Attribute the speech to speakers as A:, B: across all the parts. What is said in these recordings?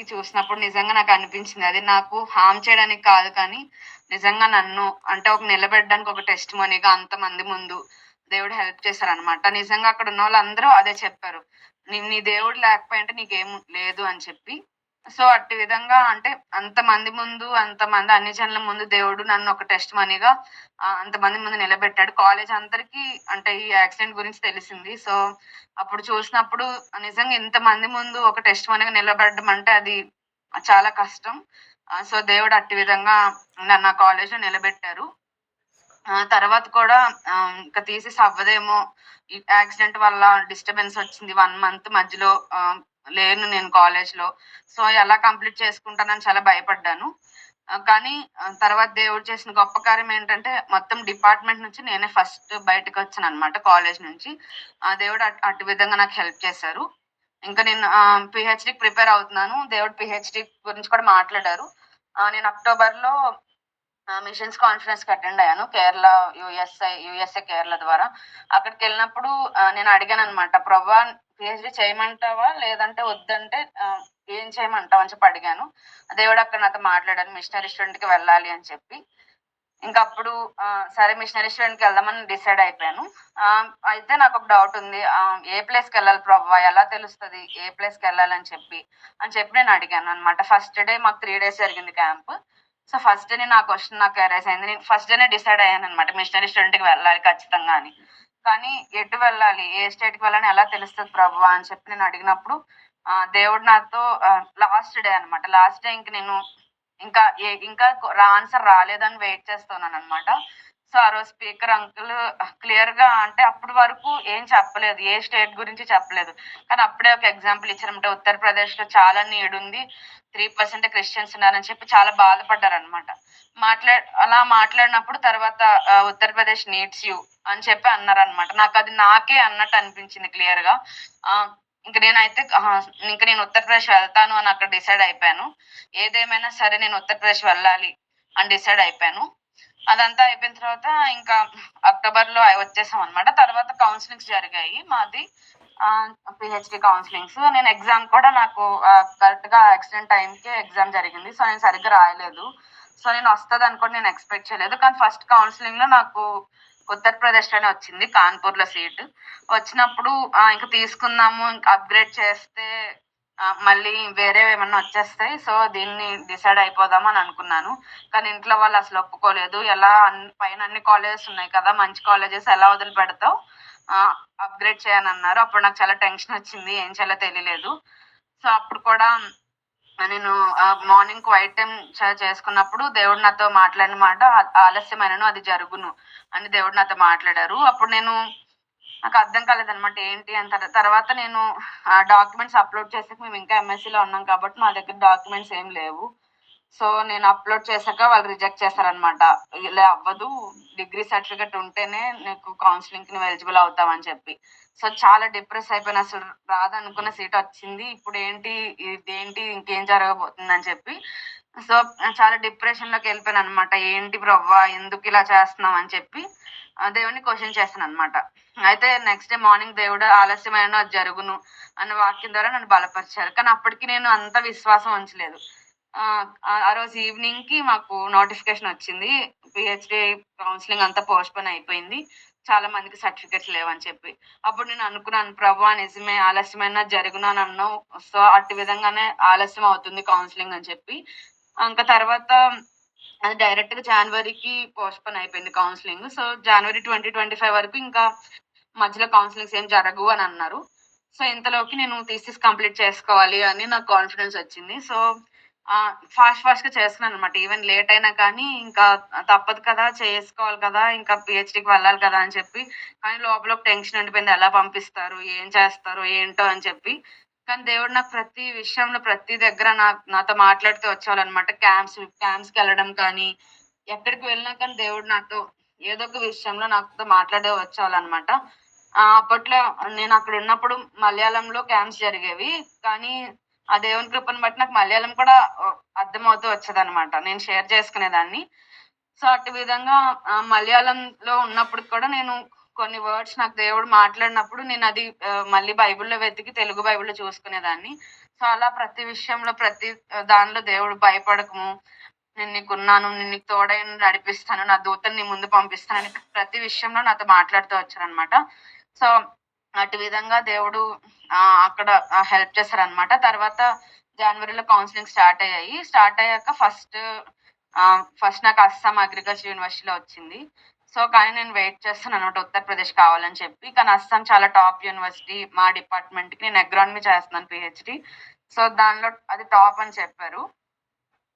A: వెతికి చూసినప్పుడు నిజంగా నాకు అనిపించింది. అది నాకు హార్మ్ చేయడానికి కాదు కానీ, నిజంగా నన్ను అంటే ఒక నిలబెట్టడానికి ఒక టెస్టిమనీగా అంతమంది ముందు దేవుడు హెల్ప్ చేశారనమాట. నిజంగా అక్కడ ఉన్నోళ్ళందరూ అదే చెప్పారు. నీ దేవుడు లేకపోయుంటే నీకేం లేదు అని చెప్పి. సో, అట్టి విధంగా అంటే అంతమంది ముందు, అంతమంది అన్ని జనుల ముందు దేవుడు నన్ను ఒక టెస్టిమనీగా అంతమంది ముందు నిలబెట్టాడు. కాలేజ్ అందరికీ అంటే ఈ యాక్సిడెంట్ గురించి తెలిసింది. సో, అప్పుడు చూసినప్పుడు నిజంగా ఇంతమంది ముందు ఒక టెస్టిమనీగా నిలబడడం అంటే అది చాలా కష్టం. సో, దేవుడు అట్టి విధంగా నన్ను ఆ కాలేజ్‌లో నిలబెట్టారు. తర్వాత కూడా ఇంక థీసిస్ అవ్వదేమో, ఈ యాక్సిడెంట్ వల్ల డిస్టర్బెన్స్ వచ్చింది. 1 మంత్ మధ్యలో లేను నేను కాలేజ్‌లో. సో, ఎలా కంప్లీట్ చేసుకుంటానని చాలా భయపడ్డాను. కానీ తర్వాత దేవుడు చేసిన గొప్ప కార్యం ఏంటంటే, మొత్తం డిపార్ట్‌మెంట్ నుంచి నేనే ఫస్ట్ బయటకొచ్చాననమాట కాలేజ్ నుంచి. దేవుడు అటు విధంగా నాకు హెల్ప్ చేశారు. ఇంకా నేను పీహెచ్‌డీకి ప్రిపేర్ అవుతున్నాను. దేవుడు పీహెచ్‌డీ గురించి కూడా మాట్లాడారు. నేను అక్టోబర్‌లో మిషన్స్ కాన్ఫరెన్స్‌కి అటెండ్ అయ్యాను. కేరళ, యూఎస్ఏ కేరళ ద్వారా. అక్కడికెళ్ళినప్పుడు నేను అడిగాననమాట. ప్రభువా పీహెచ్‌డీ చేయమంటావా? లేదంటే వద్దంటే ఏం చేయమంటావు అని చెప్పి అడిగాను. దేవుడు అక్కడ నాతో మాట్లాడారు. మిషనరీ స్టూడెంట్‌కి వెళ్ళాలి అని చెప్పి. ఇంకప్పుడు సరే మిషనరీ స్టూడెంట్‌కి వెళ్దామని డిసైడ్ అయిపోయాను. అయితే నాకొక డౌట్ ఉంది. ఏ ప్లేస్‌కెళ్ళాలి ప్రభువా? ఎలా తెలుస్తది? ఏ ప్లేస్‌కెళ్ళాలని చెప్పి, నేను అడిగాననమాట. ఫస్ట్ డే మాకు 3 డేస్ జరిగింది క్యాంప్. సో, ఫస్ట్ డేనే నా క్వెషన్ నాకు అరైజ్ అయింది. నేను ఫస్ట్ డేనే డిసైడ్ అయ్యాననమాట. మిషనరీ స్టూడెంట్‌కి వెళ్ళాలి ఖచ్చితంగా అని. కానీ ఎటు వెళ్ళాలి? ఏ స్టేట్‌కి వెళ్ళాలని ఎలా తెలుస్తది ప్రభువా? అని చెప్పి నేను అడిగినప్పుడు దేవుడు నాతో లాస్ట్ డే అనమాట. లాస్ట్ డే ఇంక నేను ఇంకా ఆన్సర్ రాలేదని వెయిట్ చేస్తున్నాననమాట. సో, ఆ రోజు స్పీకర్ అంకుల్ క్లియర్‌గా అంటే అప్పటి వరకు ఏం చెప్పలేదు. ఏ స్టేట్ గురించి చెప్పలేదు. కానీ అప్పుడే ఒక ఎగ్జాంపుల్ ఇచ్చారనమాట. ఉత్తరప్రదేశ్‌లో చాలా నీడుంది. 3% క్రిస్టియన్స్ ఉన్నారని చెప్పి చాలా బాధపడ్డారనమాట. అలా మాట్లాడినప్పుడు తర్వాత ఉత్తరప్రదేశ్ నీడ్స్ యూ అని చెప్పి అన్నారనమాట. నాకది నాకే అన్నట్టు అనిపించింది క్లియర్‌గా. ఆహ్, ఇంక నేనైతే ఇంక నేను ఉత్తరప్రదేశ్ వెళ్తాను అని అక్కడ డిసైడ్ అయిపోయాను. ఏదేమైనా సరే నేను ఉత్తరప్రదేశ్ వెళ్ళాలి అని డిసైడ్ అయిపోయాను. అదంతా అయిపోయిన తర్వాత ఇంకా అక్టోబర్‌లో వచ్చేసామనమాట. తర్వాత కౌన్సెలింగ్స్ జరిగాయి మాది. PhD counsellings. నేను ఎగ్జామ్ కూడా నాకు కరెక్ట్‌గా యాక్సిడెంట్ టైమ్‌కే ఎగ్జామ్ జరిగింది. సో, నేను సరిగ్గా రాయలేదు. సో, నేను వస్తదని కూడా నేను ఎక్స్‌పెక్ట్ చేయలేదు. కానీ ఫస్ట్ కౌన్సెలింగ్‌లో నాకు ఉత్తరప్రదేశ్‌లోనే వచ్చింది. కాన్పూర్‌లో సీట్. వచ్చినప్పుడు ఇంక తీసుకుందాము. ఇంక అప్‌గ్రేడ్ చేస్తే మళ్ళీ వేరేవేమన్నా వచ్చేస్తాయి. సో, దీన్ని డిసైడ్ అయిపోదాం అని అనుకున్నాను. కానీ ఇంట్లో వాళ్ళు అసలు ఒప్పుకోలేదు. ఎలా పైన అన్ని కాలేజెస్ ఉన్నాయి కదా! మంచి కాలేజెస్ ఎలా వదిలిపెడతావు? అప్‌గ్రేడ్ చేయనన్నారు. అప్పుడు నాకు చాలా టెన్షన్ వచ్చింది. ఏం చేయాలో తెలియలేదు. సో, అప్పుడు కూడా నేను మార్నింగ్ క్వైట్ టైమ్ చేసుకున్నప్పుడు దేవుడు నాతో మాట్లాడిన మాట ఆలస్యమైనను అది జరుగును అని దేవుడు నాతో మాట్లాడారు. అప్పుడు నాకర్థం కాలేదనమాట. ఏంటి అని తర్వాత నేను డాక్యుమెంట్స్ అప్‌లోడ్ చేసాక మేము ఇంకా ఎంఎస్‌సీలో ఉన్నాం కాబట్టి మా దగ్గర డాక్యుమెంట్స్ ఏం లేవు. సో, నేను అప్‌లోడ్ చేసాక వాళ్ళు రిజెక్ట్ చేశారనమాట. ఇలా అవ్వదు. డిగ్రీ సర్టిఫికేట్ ఉంటేనే నీకు కౌన్సెలింగ్‌కి నువ్వు ఎలిజిబుల్ అవుతావని చెప్పి. సో, చాలా డిప్రెస్ అయిపోయాను. అసలు రాదనుకున్న సీటొచ్చింది. ఇప్పుడేంటి? ఇదేంటి? ఇంకేం జరగబోతుందని చెప్పి. సో, చాలా డిప్రెషన్‌లోకెళ్ళిపోయాననమాట. ఏంటి ప్రభువా! ఎందుకిలా చేస్తున్నావు అని చెప్పి దేవుడిని క్వెషన్ చేశాననమాట. అయితే నెక్స్ట్ డే మార్నింగ్ దేవుడు ఆలస్యమైనను అది జరుగును అన్న వాక్యం ద్వారా నన్ను బలపరిచారు. కానీ అప్పటికి నేను అంత విశ్వాసం ఉంచలేదు. ఆ రోజు ఈవినింగ్‌కి మాకు నోటిఫికేషన్ వచ్చింది. పీహెచ్‌డీ కౌన్సెలింగ్ అంతా పోస్ట్‌పోన్ అయిపోయింది. చాలా మందికి సర్టిఫికేట్స్ లేవని చెప్పి. అప్పుడు నేను అనుకున్నాను ప్రభువా నిజమే ఆలస్యమైనా జరుగును అని అన్నావు. సో, అట్టి విధంగానే ఆలస్యం అవుతుంది కౌన్సెలింగ్ అని చెప్పి. ఇంక తర్వాత అది డైరెక్ట్‌గా జాన్వరికి పోస్ట్‌పోన్ అయిపోయింది కౌన్సెలింగ్. సో, జనవరి 2025 వరకు ఇంకా మధ్యలో కౌన్సెలింగ్స్ ఏం జరగవు అని అన్నారు. సో, ఇంతలోకి నేను థీసిస్ కంప్లీట్ చేసుకోవాలి అని నాకు కాన్ఫిడెన్స్ వచ్చింది. సో, ఫాస్ట్‌గా చేస్తున్నాననమాట. ఈవెన్ లేట్ అయినా కానీ ఇంకా తప్పదు కదా! చేసుకోవాలి కదా! ఇంకా పీహెచ్‌డీకి వెళ్ళాలి కదా! అని చెప్పి. కానీ లోపల ఒక టెన్షన్ ఉండిపోయింది. ఎలా పంపిస్తారు? ఏం చేస్తారో? ఏంటో అని చెప్పి. కానీ దేవుడు నాకు ప్రతి విషయంలో, ప్రతి దగ్గర నాతో మాట్లాడుతూ వచ్చేవాళ్ళనమాట. క్యాంప్స్‌కెళ్ళడం కానీ, ఎక్కడికి వెళ్ళినా కానీ దేవుడు నాతో ఏదో ఒక విషయంలో నాతో మాట్లాడే వచ్చేవాళ్ళనమాట. అప్పట్లో నేనక్కడున్నప్పుడు మలయాళంలో క్యాంప్స్ జరిగేవి. కానీ ఆ దేవుని కృపను బట్టి నాకు మలయాళం కూడా అర్థమవుతూ వచ్చేదనమాట. నేను షేర్ చేసుకునేదాన్ని. సో, అట్టి విధంగా మలయాళంలో ఉన్నప్పుడు కూడా నేను కొన్ని వర్డ్స్ నాకు దేవుడు మాట్లాడినప్పుడు నేనది మళ్ళీ బైబిల్‌లో వెతికి తెలుగు బైబిల్‌లో చూసుకునేదాన్ని. సో, అలా ప్రతి విషయంలో ప్రతి దానిలో దేవుడు భయపడకము, నేను నీకున్నాను, నేను నీకు తోడై నడిపిస్తాను, నా దూతని నీ ముందు పంపిస్తానని ప్రతి విషయంలో నాతో మాట్లాడుతూ వచ్చారనమాట. సో, అటు విధంగా దేవుడు అక్కడ హెల్ప్ చేశారనమాట. తర్వాత జనవరిలో కౌన్సెలింగ్ స్టార్ట్ అయ్యాయి. స్టార్ట్ అయ్యాక ఫస్ట్ నాకు అస్సాం అగ్రికల్చర్ యూనివర్సిటీలో వచ్చింది. సో, కానీ నేను వెయిట్ చేస్తున్నానన్నమాట ఉత్తరప్రదేశ్ కావాలని చెప్పి. కానీ అస్సాం చాలా టాప్ యూనివర్సిటీ మా డిపార్ట్‌మెంట్‌కి. నేను అగ్రానమీ చేస్తున్నాను పీహెచ్‌డీ. సో, దానిలో అది టాప్ అని చెప్పారు.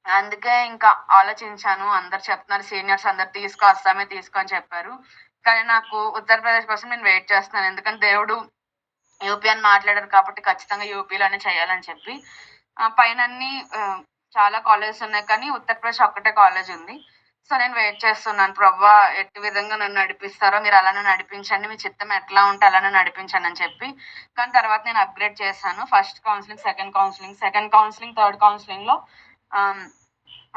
A: అందుకే ఇంకా ఆలోచించాను. అందరూ చెప్తున్నారు సీనియర్స్ అందరూ తీసుకో అస్సామే తీసుకో అని చెప్పారు. కానీ నాకు ఉత్తరప్రదేశ్ కోసం నేను వెయిట్ చేస్తున్నాను. ఎందుకంటే దేవుడు యూపీ అని మాట్లాడారు కాబట్టి ఖచ్చితంగా యూపీలోనే చేయాలని చెప్పి. పైనన్ని చాలా కాలేజెస్ ఉన్నాయి కానీ ఉత్తరప్రదేశ్ ఒక్కటే కాలేజ్ ఉంది. సో, నేను వెయిట్ చేస్తున్నాను. ప్రభువా ఎట్టి విధంగా నన్ను నడిపిస్తారో మీరు అలానే నడిపించండి. మీ చిత్తం ఎట్లా ఉంటే అలానే నడిపించండి అని చెప్పి. కానీ తర్వాత నేను అప్‌గ్రేడ్ చేశాను. First counselling, second counselling, third కౌన్సెలింగ్‌లో ఆహ్,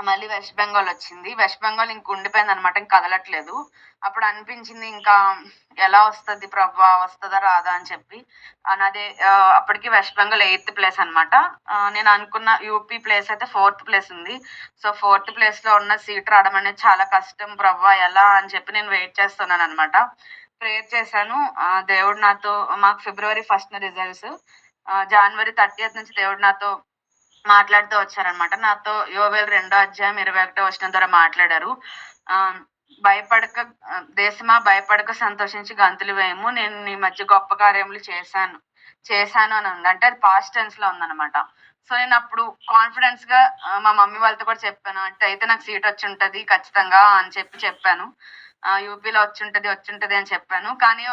A: మళ్ళీ వెస్ట్ బెంగాల్ వచ్చింది. వెస్ట్ బెంగాల్ ఇంక ఉండిపోయిందనమాట. ఇంక కదలట్లేదు. అప్పుడు అనిపించింది ఇంకా ఎలా వస్తది ప్రభువా! వస్తదా రాదా అని చెప్పి. నాది అప్పటికి వెస్ట్ బెంగాల్ 8థ్ ప్లేస్ అనమాట. నేను అనుకున్న యూపీ ప్లేస్ అయితే 4థ్ ప్లేస్ ఉంది. సో, 4థ్ ప్లేస్‌లో ఉన్న సీట్ రావడం అనేది చాలా కష్టం ప్రభువా! ఎలా అని చెప్పి నేను వెయిట్ చేస్తున్నాననమాట. ప్రేయర్ చేశాను. దేవుడు నాతో మాకు ఫిబ్రవరి 1న రిజల్ట్స్. జనవరి 30థ్ నుంచి దేవుడు నాతో మాట్లాడుతూ వచ్చారనమాట. నాతో యోవేలు 2:21 ద్వారా మాట్లాడారు. ఆహ్, భయపడక దేశమా భయపడక సంతోషించి గంతులు వేయము. నేను నీ మధ్య గొప్ప కార్యములు చేశాను అని ఉంది. అంటే అది పాస్ట్ టెన్స్‌లో ఉందనమాట. సో, నేనప్పుడు కాన్ఫిడెన్స్‌గా మా మమ్మీ వాళ్ళతో కూడా చెప్పాను. అంటే అయితే నాకు సీట్ వచ్చుంటది ఖచ్చితంగా అని చెప్పాను. యూపీలో వచ్చుంటది అని చెప్పాను. కానీ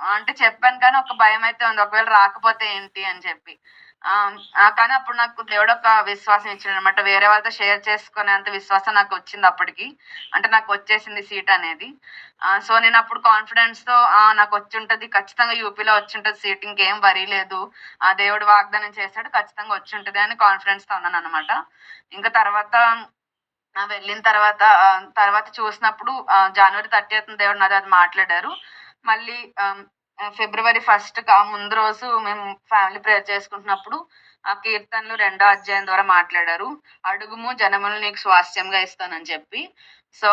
A: అంటే చెప్పాను కానీ ఒక భయమైతే ఉంది. ఒకవేళ రాకపోతే ఏంటి అని చెప్పి. కానీ అప్పుడు నాకు దేవుడు ఒక విశ్వాసం ఇచ్చాడనమాట. వేరే వాళ్ళతో షేర్ చేసుకునేంత విశ్వాసం నాకొచ్చింది అప్పటికి. అంటే నాకొచ్చేసింది సీట్ అనేది. సో, నేనప్పుడు కాన్ఫిడెన్స్‌తో నాకొచ్చుంటది. ఖచ్చితంగా యూపీలో వచ్చుంటది సీట్. ఇంకేం వరీ లేదు. దేవుడు వాగ్దానం చేశాడు. ఖచ్చితంగా వచ్చుంటది అని కాన్ఫిడెన్స్‌తో ఉన్నాననమాట. ఇంకా తర్వాత వెళ్ళిన తర్వాత చూసినప్పుడు జనవరి 30థ్ దేవుడు నాతో అది మాట్లాడారు. మళ్ళీ ఫిబ్రవరి 1కి ముందు రోజు మేము ఫ్యామిలీ ప్రేయర్ చేసుకుంటున్నప్పుడు కీర్తనలు 2వ అధ్యాయం ద్వారా మాట్లాడారు. అడుగుము జనములు నీకు స్వాస్థ్యంగా ఇస్తానని చెప్పి. సో,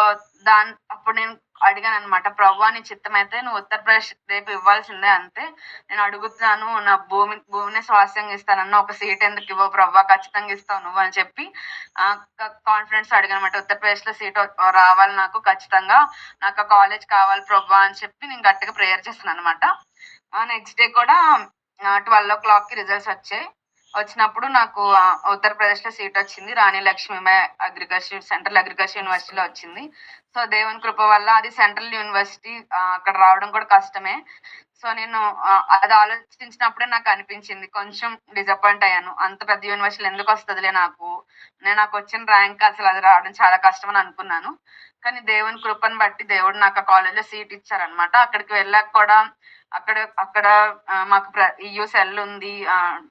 A: అప్పుడు నేను అడిగాననమాట. ప్రభువా నీ చిత్తమైతే నువ్వు ఉత్తరప్రదేశ్ రేపు ఇవ్వాల్సిందే అంతే. నేను అడుగుతున్నాను నా భూమిని స్వాస్థ్యంగా ఇస్తానన్నా ఒక సీట్ ఎందుకు ఇవ్వవు ప్రభువా ఖచ్చితంగా ఇస్తావు నువ్వు అని చెప్పి కాన్ఫిడెన్స్‌తో అడిగాననమాట. ఉత్తరప్రదేశ్‌లో సీట్ రావాలి నాకు ఖచ్చితంగా. నాకు ఆ కాలేజ్ కావాలి ప్రభువా అని చెప్పి నేను గట్టిగా ప్రేయర్ చేశాననమాట. నెక్స్ట్ డే కూడా 12:00కి రిజల్ట్స్ వచ్చాయి. వచ్చినప్పుడు నాకు ఉత్తరప్రదేశ్‌లో సీట్ వచ్చింది. రాణి లక్ష్మీబాయి సెంట్రల్ అగ్రికల్చర్ యూనివర్సిటీలో వచ్చింది. సో, దేవుని కృప వల్ల అది సెంట్రల్ యూనివర్సిటీ అక్కడ రావడం కూడా కష్టమే. సో, నేను అది ఆలోచించినప్పుడే నాకనిపించింది. కొంచెం డిసప్పాయింట్ అయ్యాను. అంత పెద్ద యూనివర్సిటీలో ఎందుకొస్తదిలే నాకు. నాకొచ్చిన ర్యాంక్ అసలు అది రావడం చాలా కష్టమని అనుకున్నాను. కానీ దేవుని కృపను బట్టి దేవుడు నాకు ఆ కాలేజ్‌లో సీట్ ఇచ్చారనమాట. అక్కడికి వెళ్ళాక కూడా అక్కడ అక్కడ మాకు ఈయూ సెల్ ఉంది.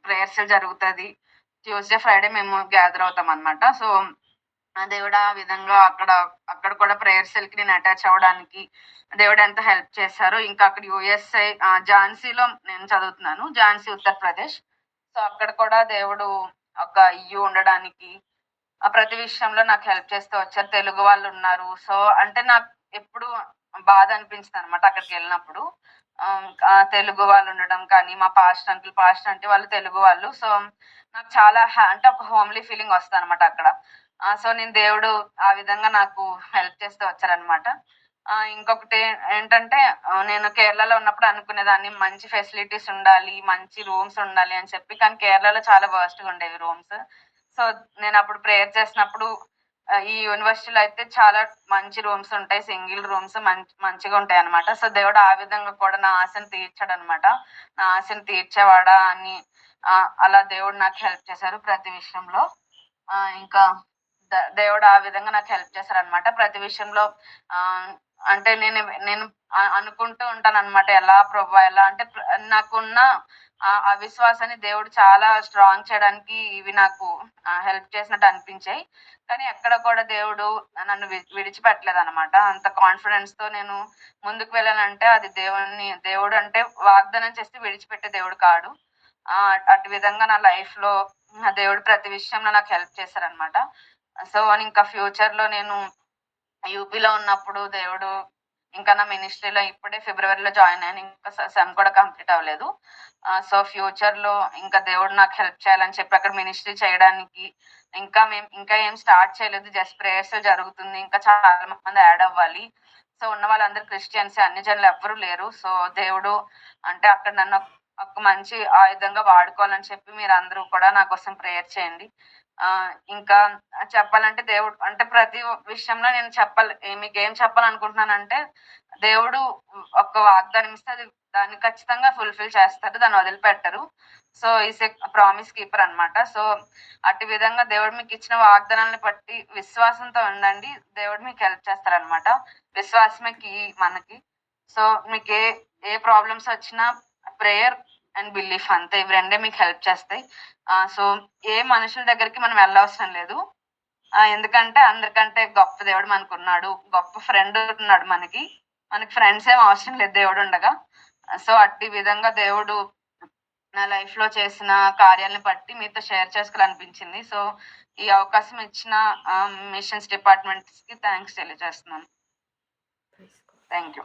A: ప్రేయర్ సెల్ జరుగుతది. ట్యూస్‌డే, ఫ్రైడే మేము గ్యాదర్ అవుతామనమాట. సో, దేవుడు ఆ విధంగా అక్కడ కూడా ప్రేయర్ సెల్‌కి నేను అటాచ్ అవ్వడానికి దేవుడు ఎంత హెల్ప్ చేశారో. ఇంకా అక్కడ యూఎస్ఐ ఝాన్సీలో నేను చదువుతున్నాను. ఝాన్సీ ఉత్తరప్రదేశ్. సో, అక్కడ కూడా దేవుడు ఒక ఈయూ ఉండడానికి ప్రతి విషయంలో నాకు హెల్ప్ చేస్తూ వచ్చారు. తెలుగు వాళ్ళున్నారు. సో, అంటే నాకు ఎప్పుడు బాధ అనిపించదనమాట అక్కడికెళ్ళినప్పుడు. తెలుగు వాళ్ళుండడం కానీ, మా పాస్టర్ ఆంటీ వాళ్ళు తెలుగు వాళ్ళు. సో, నాకు చాలా అంటే ఒక హోమ్‌లీ ఫీలింగ్ వస్తదనమాట అక్కడ. సో, నేను దేవుడు ఆ విధంగా నాకు హెల్ప్ చేస్తూ వచ్చారనమాట. ఇంకొకటి ఏంటంటే నేను కేరళలో ఉన్నప్పుడు అనుకునేదాన్ని మంచి ఫెసిలిటీస్ ఉండాలి, మంచి రూమ్స్ ఉండాలి అని చెప్పి. కానీ కేరళలో చాలా వరస్ట్‌గా ఉండేవి రూమ్స్. సో, నేనప్పుడు ప్రేయర్ చేసినప్పుడు ఈ యూనివర్సిటీలో అయితే చాలా మంచి రూమ్స్ ఉంటాయి. సింగిల్ రూమ్స్ మంచిగా ఉంటాయన్నమాట. సో, దేవుడు ఆ విధంగా కూడా నా ఆశను తీర్చాడన్నమాట. నా ఆశను తీర్చేవాడా అని అలా దేవుడు నాకు హెల్ప్ చేశారు ప్రతి విషయంలో. ఇంకా దేవుడు ఆ విధంగా నాకు హెల్ప్ చేశారన్నమాట. ప్రతి విషయంలో ఆహ్, అంటే నేను నేను అనుకుంటూ ఉంటానన్నమాట. ఎలా ప్రభువా ఎలా అంటే నాకున్న అవిశ్వాసాన్ని దేవుడు చాలా స్ట్రాంగ్ చేయడానికి ఇవి నాకు హెల్ప్ చేసినట్టు అనిపించాయి. కానీ ఎక్కడ కూడా దేవుడు నన్ను విడిచిపెట్టలేదన్నమాట. అంత కాన్ఫిడెన్స్‌తో నేను ముందుకు వెళ్ళానంటే అది దేవుడు అంటే వాగ్దానం చేస్తే విడిచిపెట్టే దేవుడు కాడు. అటు విధంగా నా లైఫ్‌లో ఆ దేవుడు ప్రతి విషయంలో నాకు హెల్ప్ చేశారనమాట. సో, ఇంకా ఫ్యూచర్‌లో నేను యూపీలో ఉన్నప్పుడు దేవుడు ఇంకా నా మినిస్ట్రీలో ఇప్పుడే ఫిబ్రవరిలో జాయిన్ అయ్యాను. ఇంకా సెమ్ కూడా కంప్లీట్ అవ్వలేదు. సో, ఫ్యూచర్‌లో ఇంకా దేవుడు నాకు హెల్ప్ చేయాలని చెప్పి అక్కడ మినిస్ట్రీ చేయడానికి ఇంకా ఏం స్టార్ట్ చేయలేదు. జస్ట్ ప్రేయర్సే జరుగుతుంది. ఇంకా చాలా మంది యాడ్ అవ్వాలి. సో, ఉన్న వాళ్ళందరూ క్రిస్టియన్సే, అన్ని జనులు ఎవ్వరు లేరు. సో, దేవుడు అంటే అక్కడ నన్ను ఒక మంచి ఆయుధంగా వాడుకోవాలని చెప్పి మీరందరూ కూడా నా కోసం ప్రేయర్ చేయండి. ఇంకా చెప్పాలంటే దేవుడు అంటే ప్రతి విషయంలో నేను మీకేం చెప్పాలనుకుంటున్నానంటే, దేవుడు ఒక వాగ్దానం ఇస్తే దాన్ని ఖచ్చితంగా ఫుల్‌ఫిల్ చేస్తారు. దాన్ని వదిలిపెట్టరు. So, is a promise keeper అన్నమాట. సో, అట్టి విధంగా దేవుడు మీకిచ్చిన వాగ్దానాలను బట్టి విశ్వాసంతో ఉండండి. దేవుడు మీకు హెల్ప్ చేస్తారనమాట. విశ్వాసమే కీ మనకి. సో, ఏ ఏ ప్రాబ్లమ్స్ వచ్చినా ప్రేయర్ అండ్ బిలీఫ్ అంతే. ఇవి రెండే మీకు హెల్ప్ చేస్తాయి. సో, ఏ మనుషుల దగ్గరికి మనం వెళ్ళవసరం లేదు. ఎందుకంటే అందరికంటే గొప్ప దేవుడు మనకున్నాడు. గొప్ప ఫ్రెండ్ ఉన్నాడు మనకి. మనకి ఫ్రెండ్స్ ఏమి అవసరం లేదు దేవుడుండగా. సో, అట్టి విధంగా దేవుడు నా లైఫ్‌లో చేసిన కార్యాలను బట్టి మీతో షేర్ చేసుకోవాలనిపించింది. సో, ఈ అవకాశం ఇచ్చిన మిషన్స్ డిపార్ట్‌మెంట్స్‌కి థాంక్స్ తెలియజేస్తున్నాను. Thank you.